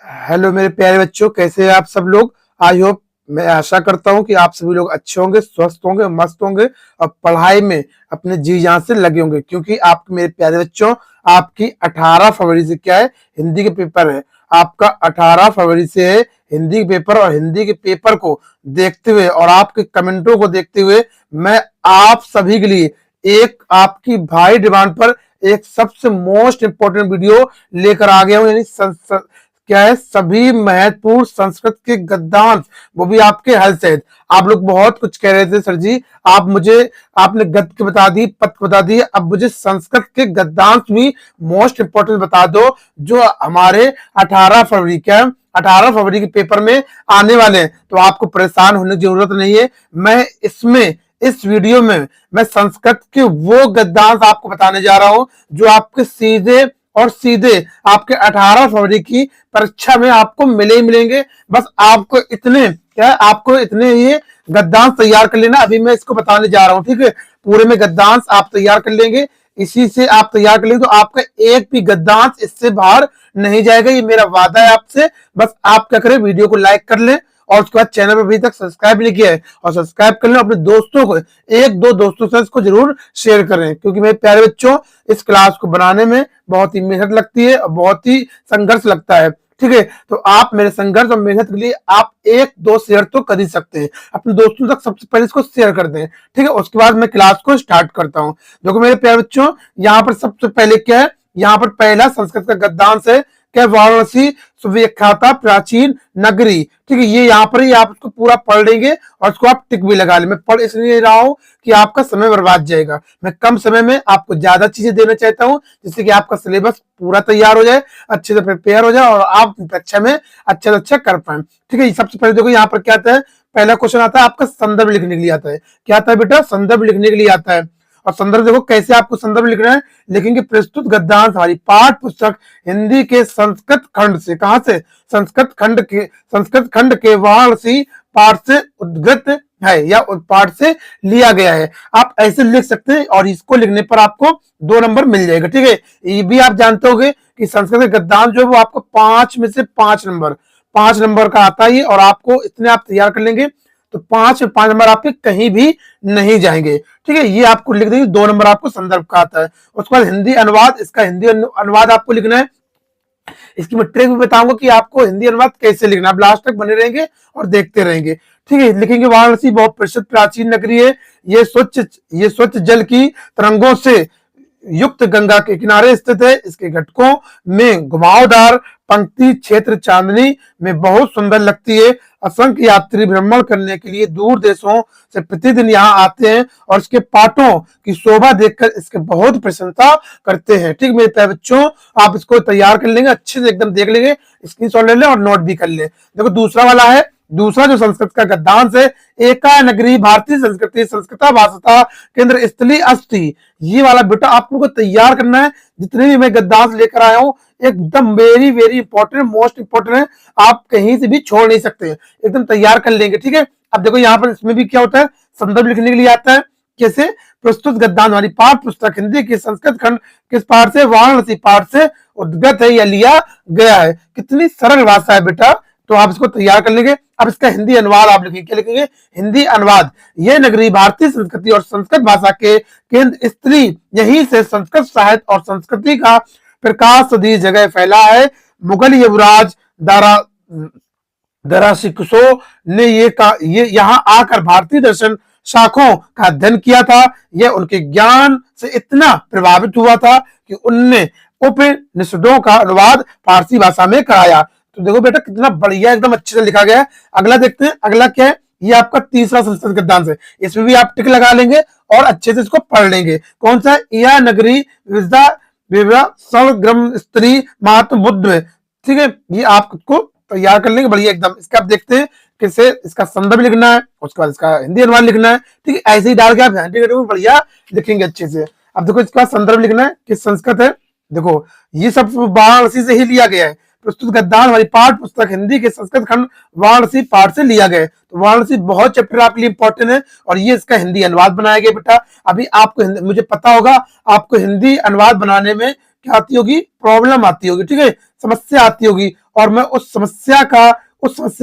Hello मेरे प्यारे बच्चों, कैसे हैं आप सब लोग। आई होप, मैं आशा करता हूं कि आप सभी लोग अच्छे होंगे, स्वस्थ होंगे, मस्त होंगे और पढ़ाई में अपने जी जान से लगे होंगे। क्योंकि आप मेरे प्यारे बच्चों, आपकी 18 फरवरी से क्या है, हिंदी के पेपर है। आपका 18 फरवरी से है हिंदी के पेपर, और हिंदी के पेपर को देखते हुए और आपके कमेंटों को देखते हुए मैं आप सभी के लिए एक आपकी भाई डिमांड पर एक सबसे मोस्ट इंपॉर्टेंट वीडियो लेकर आ गया हूं। यानी क्या है, सभी महत्वपूर्ण संस्कृत के गद्यांश, वो भी आपके हल सहित। आप लोग बहुत कुछ कह रहे थे सर जी, आप मुझे आपने गद्य बता दी, पद्य बता दी, अब मुझे संस्कृत के गद्यांश भी मोस्ट इंपोर्टेंट बता दो, जो हमारे 18 फरवरी क्या 18 फरवरी के पेपर में आने वाले हैं। तो आपको परेशान होने की जरूरत नहीं है। मैं इसमें इस वीडियो में मैं संस्कृत के वो गद्यांश आपको बताने जा रहा हूं जो आपके सीधे और सीधे आपके 18 फरवरी की परीक्षा में आपको मिले ही मिलेंगे। बस आपको इतने क्या है, आपको इतने ये गद्यांश तैयार कर लेना। अभी मैं इसको बताने जा रहा हूं, ठीक है। पूरे में गद्यांश आप तैयार कर लेंगे, इसी से आप तैयार कर लेंगे तो आपका एक भी गद्यांश इससे बाहर नहीं जाएगा, ये मेरा वादा है आपसे। बस आप क्या करें, वीडियो को लाइक कर लें और उसके बाद चैनल पर अभी तक सब्सक्राइब नहीं किया है और सब्सक्राइब कर लें। अपने दोस्तों को, एक दो दोस्तों से इसको जरूर शेयर करें, क्योंकि मेरे प्यारे बच्चों, इस क्लास को बनाने में बहुत ही मेहनत लगती है और बहुत ही संघर्ष लगता है, ठीक है। तो आप मेरे संघर्ष और मेहनत के लिए आप एक दो शेयर तो कर ही सकते हैं। अपने दोस्तों तक सबसे पहले इसको शेयर कर दें, ठीक है। उसके बाद मैं क्लास को स्टार्ट करता हूं। देखो मेरे प्यारे बच्चों, यहाँ पर सबसे पहले क्या है, यहाँ पर पहला संस्कृत का गद्यांश है क्या, वाराणसी सुविख्याता प्राचीन नगरी, ठीक है। ये यहाँ पर ही आप उसको पूरा पढ़ लेंगे और उसको आप टिक भी लगा ले। मैं पढ़ इसलिए रहा हूं कि आपका समय बर्बाद जाएगा। मैं कम समय में आपको ज्यादा चीजें देना चाहता हूं, जिससे कि आपका सिलेबस पूरा तैयार हो जाए, अच्छे से प्रिपेयर हो जाए और आप परीक्षा में अच्छा से अच्छा कर पाए, ठीक है। सबसे पहले देखो यहाँ पर क्या आता है, पहला क्वेश्चन आता है आपका संदर्भ लिखने के लिए आता है। क्या आता है बेटा, संदर्भ लिखने के लिए आता है। और संदर्भ देखो कैसे आपको संदर्भ लिखना है, लिखेंगे प्रस्तुत गद्यांश हमारी पाठ पुस्तक हिंदी के संस्कृत खंड से, कहां से, संस्कृत खंड के वाराणसी पाठ से उद्गत है या पाठ से लिया गया है। आप ऐसे लिख सकते हैं और इसको लिखने पर आपको 2 नंबर मिल जाएगा, ठीक है। ये भी आप जानते होंगे कि संस्कृत गद्यांश जो है वो आपको 5 में से 5 नंबर का आता है, और आपको इतने आप तैयार कर लेंगे तो 5 नंबर आपके कहीं भी नहीं जाएंगे, ठीक है। ये आपको लिख देंगे, 2 नंबर आपको संदर्भ का आता है। उसके बाद हिंदी अनुवाद, इसका हिंदी अनुवाद आपको लिखना है। इसकी मैं ट्रिक भी बताऊंगा कि आपको हिंदी अनुवाद कैसे लिखना है। आप लास्ट तक बने रहेंगे और देखते रहेंगे, ठीक है। लिखेंगे वाराणसी बहुत प्रसिद्ध प्राचीन नगरी है, ये स्वच्छ जल की तरंगों से युक्त गंगा के किनारे स्थित है। इसके घटकों में घुमावदार पंक्ति क्षेत्र चांदनी में बहुत सुंदर लगती है। असंख्य यात्री भ्रमण करने के लिए दूर देशों से प्रतिदिन यहाँ आते हैं और इसके पाटों की शोभा देखकर इसके बहुत प्रशंसा करते हैं, ठीक मेरे प्यारे बच्चों। आप इसको तैयार कर लेंगे, अच्छे से एकदम देख लेंगे, स्क्रीनशॉट ले लें और नोट भी कर लें। देखो दूसरा वाला है, दूसरा जो संस्कृत का गद्यांश है, एका नगरी भारतीय संस्कृति संस्कृता भाषा केंद्र स्थली अस्ति। ये वाला बेटा आप लोगों को तैयार करना है। जितने भी मैं गद्यांश लेकर आया हूं एकदम very very important, most important है, आप कहीं से भी छोड़ नहीं सकते, एकदम तैयार कर लेंगे, ठीक है। अब देखो यहाँ पर इसमें भी क्या होता है, संदर्भ लिखने के लिए आता है। कैसे, प्रस्तुत गद्यांश हमारी पाठ पुस्तक हिंदी के संस्कृत खंड किस पाठ से, वाराणसी पाठ से उद्गत है या लिया गया है। कितनी सरल भाषा है बेटा, तो आप इसको तैयार कर लेंगे। अब इसका हिंदी अनुवाद आप लिखेंगे, क्या लिखेंगे, हिंदी अनुवाद। यह नगरी भारतीय संस्कृति और संस्कृत भाषा के केंद्र स्थली, यहीं से संस्कृत साहित्य और संस्कृति का प्रकाश सदी जगह फैला है। मुगल युवराज दरासिकुसो ने ये यहाँ आकर भारतीय दर्शन शाखों का अध्ययन किया था। यह उनके ज्ञान से इतना प्रभावित हुआ था कि उनने उपनिषदों का अनुवाद फारसी भाषा में कराया। तो देखो बेटा कितना बढ़िया, एकदम अच्छे से लिखा गया है। अगला देखते हैं, अगला क्या है, ये आपका तीसरा संस्कृत गद्यांश है। इसमें भी आप टिक लगा लेंगे और अच्छे से इसको पढ़ लेंगे। कौन सा, यह नगरी ग्रम स्त्री महात्म बुद्ध में, ठीक है। ये आपको तैयार कर लेंगे बढ़िया एकदम। इसका आप देखते हैं कैसे, इसका संदर्भ लिखना है, उसके बाद इसका हिंदी अनुवाद लिखना है, ठीक है। ऐसे ही डाल के आप बढ़िया लिखेंगे अच्छे से। अब देखो इसका संदर्भ लिखना है, किस संस्कृत है, देखो ये सब वाराणसी से ही लिया गया है। प्रस्तुत गद्यांश हमारी पाठ पुस्तक हिंदी के संस्कृत खंड वाराणसी पाठ से लिया गया है। तो वाराणसी बहुत चैप्टर आपके लिए इंपॉर्टेंट है और ये इसका हिंदी अनुवाद बनाया गया बेटा। अभी आपको मुझे पता होगा आपको हिंदी अनुवाद बनाने में क्या आती होगी, प्रॉब्लम आती होगी, ठीक है, समस्या आती होगी। और मैं उस समस्या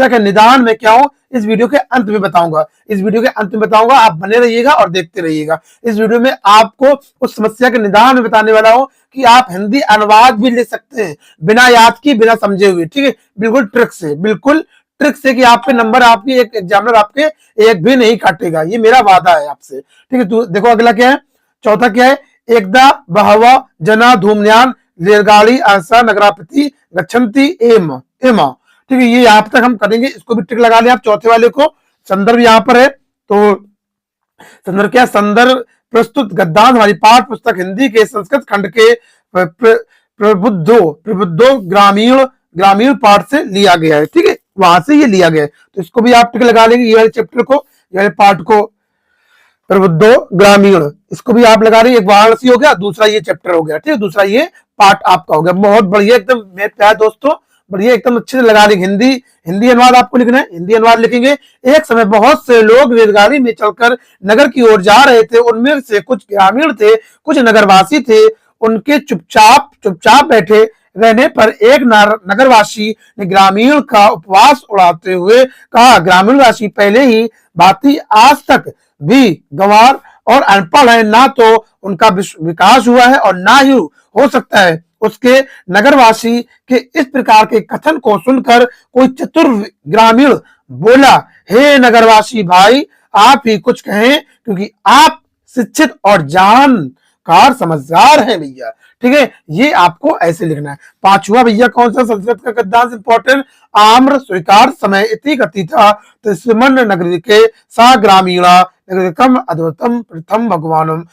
का निदान में क्या हूं इस वीडियो के अंत में बताऊंगा। इस वीडियो के अंत में बताऊंगा, आप बने रहिएगा और देखते रहिएगा। इस वीडियो में आपको उस समस्या के निदान में बताने वाला हूं कि आप हिंदी अनुवाद भी ले सकते हैं बिना याद की, बिना समझे हुए, ठीक है, बिल्कुल ट्रिक से कि आप पे नंबर, आपकी एक एग्जामिनर आपके एक भी नहीं काटेगा, ये मेरा वादा है आपसे, ठीक है। तो देखो अगला क्या है, चौथा क्या है, एकदा बहवा जना धूम्रयान रेलगाड़ी आशा नगरापति गच्छन्ति एम एमा, ठीक है, ये यहाँ तक हम करेंगे, इसको भी टिक लगा लिया आप चौथे वाले को। संदर्भ यहाँ पर है, तो संदर्भ क्या, संदर्भ प्रस्तुत गद्यांश हमारी पाठ पुस्तक हिंदी के संस्कृत खंड के प्रबुद्धो ग्रामीण पाठ से लिया गया है, ठीक है, वहां से ये लिया गया है, तो इसको भी आप टिक लगा लेंगे, ये वाले चैप्टर को, ये वाले पाठ को, प्रबुद्धो ग्रामीण, इसको भी आप लगा रहे हैं। एक वाराणसी हो गया, दूसरा ये चैप्टर हो गया, ठीक है, दूसरा ये पार्ट आपका हो गया। बहुत बढ़िया एकदम मेरे प्यारे दोस्तों, बढ़िया एकदम अच्छे से लगा लेंगे। हिंदी अनुवाद आपको लिखना है, हिंदी अनुवाद लिखेंगे। एक समय बहुत से लोग रेलगाड़ी में चलकर नगर की ओर जा रहे थे, उनमें से कुछ ग्रामीण थे, कुछ नगरवासी थे। उनके चुपचाप बैठे रहने पर एक नगरवासी ने ग्रामीण का उपवास उड़ाते हुए कहा, ग्रामीणवासी पहले ही भांति आज तक भी गंवार और अनपढ़ है, ना तो उनका विकास हुआ है और ना ही हो सकता है। उसके नगरवासी के इस प्रकार के कथन को सुनकर कोई चतुर ग्रामीण बोला, हे नगरवासी भाई, आप ही कुछ कहें, क्योंकि आप शिक्षित और जानकार समझदार हैं भैया, ठीक है। ये आपको ऐसे लिखना है। पांचवा भैया कौन सा संस्कृत का गद्यांश इंपॉर्टेंट, आम्र स्वीकार समय इति कथि था, तो सुमन नगरी के सा ग्रामीणा नगरिकम अद्वतम प्रथम भगवान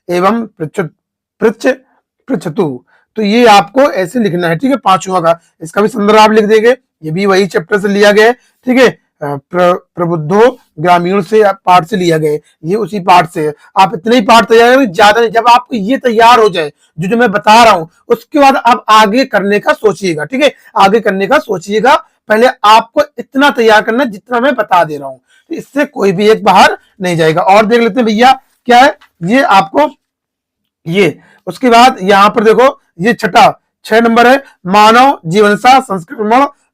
एवं पृच्छतु, तो ये आपको ऐसे लिखना है, ठीक है, पांचवा का। इसका भी संदर्भ आप लिख देंगे, ये भी वही चैप्टर से लिया गया है, ठीक है, प्रबुद्धो ग्रामीण से पाठ से लिया गया, ये उसी पाठ से है। आप इतने ही पाठ तैयार करें, ज्यादा नहीं। जब आपको ये तैयार हो जाए जो मैं बता रहा हूं, उसके बाद आप आगे करने का सोचिएगा, ठीक है, आगे करने का सोचिएगा। पहले आपको इतना तैयार करना जितना मैं बता दे रहा हूं, तो इससे कोई भी एक बाहर नहीं जाएगा। और देख लेते हैं भैया क्या है ये आपको, ये उसके बाद यहां पर देखो, ये छठा 6 नंबर है, मानव जीवनसा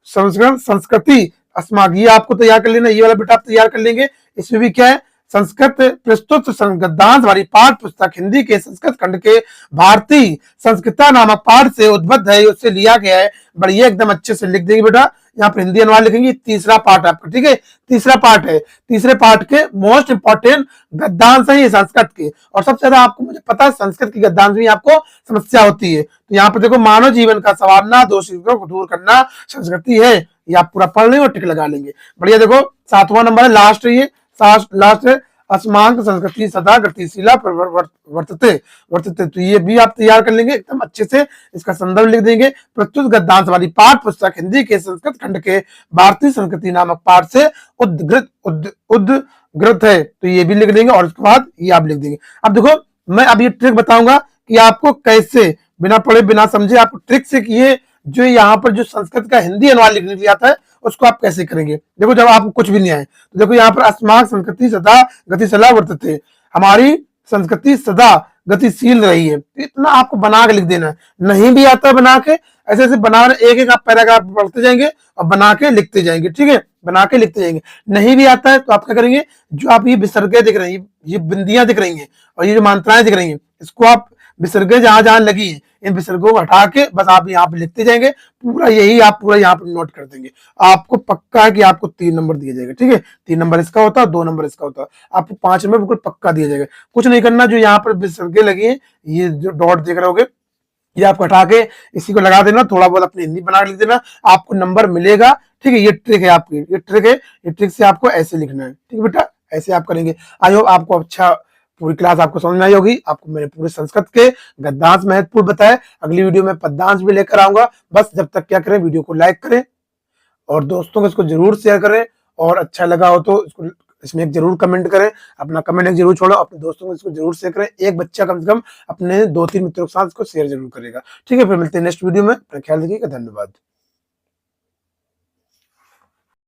संस्कृति अस्माक, ये आपको तैयार कर लेना, ये वाला बेटा आप तैयार कर लेंगे। इसमें भी क्या है, संस्कृत प्रस्तुत गद्यांश हमारी पाठ पुस्तक हिंदी के संस्कृत खंड के भारतीय संस्कृता नामक पाठ से उद्बुद्ध है, उससे लिया गया है। बढ़िया एकदम अच्छे से लिख देंगे बेटा, यहाँ पर हिंदी अनुवाद लिखेंगे। तीसरा पार्ट आपका, ठीक है, तीसरा पार्ट है, तीसरे पार्ट के मोस्ट इंपॉर्टेंट गद्यांश है ये संस्कृत के, और सबसे ज्यादा आपको मुझे पता है संस्कृत की गद्यांश में आपको समस्या होती है। तो यहाँ पर देखो, मानव जीवन का संवारना, दोषियों को दूर करना संस्कृति है, ये आप पूरा पढ़ लेंगे और टिक लगा लेंगे। बढ़िया देखो, 7वां नंबर है, लास्ट है ये, लास्ट है, अस्मांक संस्कृति सदा गतिशीला वर्तते, तो ये भी आप तैयार कर लेंगे एकदम अच्छे से। इसका संदर्भ लिख देंगे, प्रस्तुत गद्यांश हमारी पाठ पुस्तक हिंदी के संस्कृत खंड के भारतीय संस्कृति नामक पाठ से उद्गृत है, तो ये भी लिख देंगे। और उसके बाद ये आप लिख देंगे। अब देखो, मैं अब ये ट्रिक बताऊंगा कि आपको कैसे बिना पढ़े बिना समझे आपको ट्रिक से किए जो यहाँ पर जो संस्कृत का हिंदी अनुवाद लिखने के लिए आता है उसको आप कैसे करेंगे। देखो, जब आपको कुछ भी नहीं आए तो देखो यहाँ पर अस्माक संस्कृति सदा गतिशीला वर्तते, हमारी संस्कृति सदा गतिशील रही है, तो इतना आपको बना के लिख देना है। नहीं भी आता बना के, ऐसे ऐसे बना एक एक आप पैराग्राफ पढ़ते जाएंगे और बना के लिखते जाएंगे, ठीक है, बना के लिखते जाएंगे। नहीं भी आता है तो आप क्या करेंगे, जो आप ये विसर्गे दिख रही है, ये बिंदियां दिख रही हैं और ये जो मात्राएं दिख रही हैं, इसको आप विसर्गे जहां जहां लगी है इन विसर्गों को हटा के बस आप यहाँ पे लिखते जाएंगे। पूरा यही आप पूरा यहाँ पे नोट कर देंगे। आपको पक्का है कि आपको 3 नंबर दिया जाएगा, ठीक है, 3 नंबर इसका होता है, 2 नंबर इसका होता है, आपको 5 नंबर बिल्कुल पक्का दिया जाएगा। कुछ नहीं करना, जो यहाँ पर विसर्गे लगी है, ये जो डॉट देख रहे होगे, ये आपको हटा के इसी को लगा देना, थोड़ा बहुत अपनी हिंदी बना लिख देना, आपको नंबर मिलेगा, ठीक है। ये ट्रिक है आपकी, ये ट्रिक है, ये ट्रिक से आपको ऐसे लिखना है, ठीक है बेटा, ऐसे आप करेंगे। आई होप आपको अच्छा पूरी क्लास आपको समझ में आई होगी। आपको मैंने पूरे संस्कृत के गद्यांश महत्वपूर्ण बताया। अगली वीडियो में पद्यांश भी लेकर आऊंगा। बस जब तक क्या करें, वीडियो को लाइक करें और दोस्तों को इसको जरूर शेयर करें, और अच्छा लगा हो तो इसको इसमें एक जरूर कमेंट करें, अपना कमेंट एक जरूर छोड़ो, अपने दोस्तों को इसको जरूर शेयर करें। एक बच्चा कम से कम अपने 2-3 मित्रों के साथ इसको शेयर जरूर करेगा, ठीक है। फिर मिलते हैं नेक्स्ट वीडियो में, अपना ख्याल रखिएगा, धन्यवाद।